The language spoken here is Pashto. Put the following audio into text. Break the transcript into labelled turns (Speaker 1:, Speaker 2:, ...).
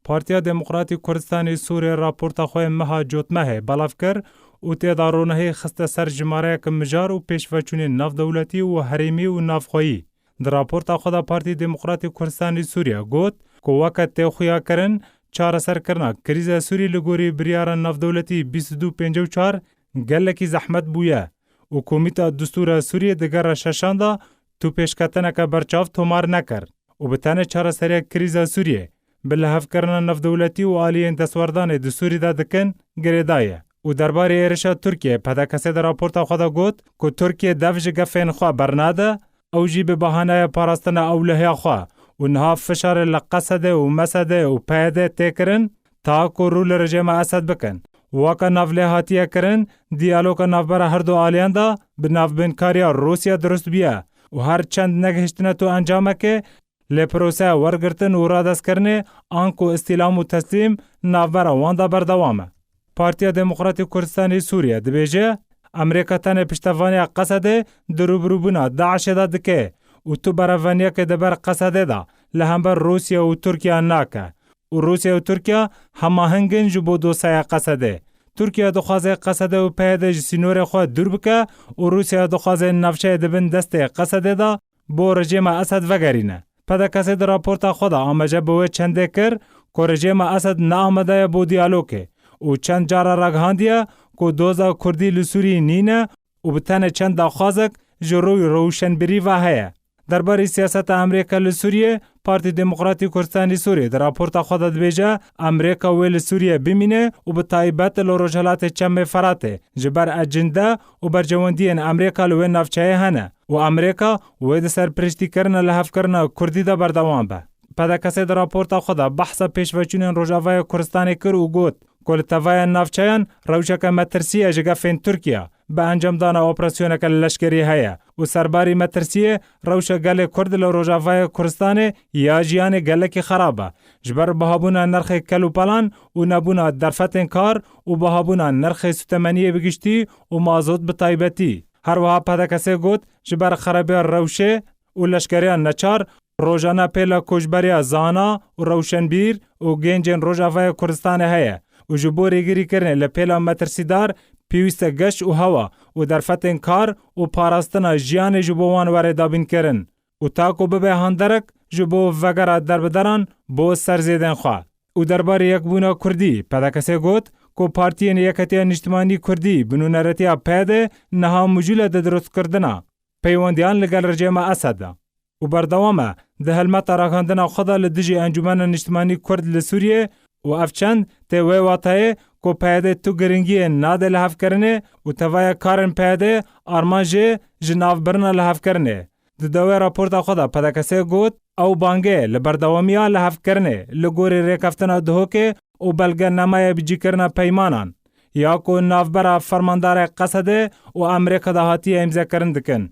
Speaker 1: پارتیا دموکراتی کردستانی سوریه راپورتا خواه مها جوتمه بلاف کر و تیدارونه خسته سر جماره که مجار و پیشوچونی ناف دولتی و حریمی و نافخویی. در راپورتا خود پارتی دموکراتی کردستانی سوریه گوت که وقت تیخویا کرن چاره سر کرنا کریز سوری لگوری بریار ناف دولتی 2254 گلکی زحمت بویه و کمیتا دستور سوریه دگر ششانده تو پیشکتنه که برچاف تومار نکر و بتانه چاره سری کریز سوریه بلحف کردن ناف دولتی و آلیین دستوردان دستوری دادکن گریدایه. و درباره ایرشا ترکیه پدکسی در راپورتا خدا گوت که ترکیه دفج گفین خواه برناده او جی به بحانه پاراستن اولهی خواه و نها فشار لقصده و مسده و پیده تکرن تا که رول رژیم اسد بکن. واقع نافله هاتیه کرن دیالوگ نافبر هر دو آلیان دا به نافبینکاریا روسیا درست بیه و هر چند نگهشتنه تو انجامه که لپروسه ورگرتن و رادست کرنه آنکو استیلام و تسلیم نافبر واندا بردوامه. پارتیا دموکراتی کردستانی سوریه دبیجه امریکا تنه پشتوانی قصده دروبروبونا داعش داد که و تو براوانیا که دبر قصده دا لهمبر روسیا و ترکیه ناکه و روسیا و ترکیه هماهنگن جبو دوسای قصده. ترکیه دخوازه قصده و پیده سینور خود دور بکه و روسیا دخوازه نفشه دبن دست قصده دا با رژیم اسد وگرینه. پده کسی در راپورتا خدا آمجه بوی چنده کر که رژیم اسد نامده بو دیالوگه و چند جارا رگهاندیه که دوزا کردی لسوری نینه و بتنه چند داخوازک جروی روشنبری و هیه. درباره سیاست امریکا لسوریه پارتی دموکراتی کردستانی سوریه در راپورتا خود دبیجه امریکا ویل سوریه بمینه و به تایبت لروجالات چم فراته جبر اجنده و برجواندی امریکا لوی نفچه هنه و امریکا وید سرپرشتی کرنه لحف کرنه کردی دا بردوان به. پده کسی در راپورتا خود بحث پیشوچونین روژاوای کردستانی کر و گوت کل تفای نافچهان روشک مترسیه جگفین ترکیه به انجام دانه اپراسیون که لشکری هیا و سرباری مترسیه روشک گل کرد لروژاوای کردستان یا جیان گل کی خرابه جبر بهابونا نرخ کلو پلان و نبونا درفتن کار و بهابونا نرخ ستمنیه بگشتی و مازود به تایبتی. هر وها پده کسی گوت جبر خرابی روشه و لشکری نچار روزانه پیلا کشبری زانا و روشنبیر و گنجن روژاوای کردستان هیا و جبوری گیری کرنه لپیلا مترسیدار پیوست گشت و هوا و درفتن کار و پاراستنا جیان جبوان وردابین کرن و تاکو ببه هاندرک جبو وگر دربدران بو سرزیدن خواه. و درباره یک بونا کردی پده کسی گوت که پارتین یکتی نجتمانی کردی بنونرتی پیده نها مجول درست کردنا پیواندیان لگل رژیم اسد و بردوامه ده هلمت راکاندنا خدا لدجی انجمن نجتمانی کرد لسوریه و افچند تیوی واتای کو پیده تو گرنگی ناده لحف کرنه و توای کارن پیده آرمانجه جناف برنا لحف کرنه. دوی راپورتا خدا پدکسه گوت او بانگه لبردوامیا لحف کرنه لگوری ریکفتنا دهوکه و بلگه نمای بجی کرنا پیمانان یا کو ناف برا فرماندار قصده و امریکا دهاتی امزه کرن دکن.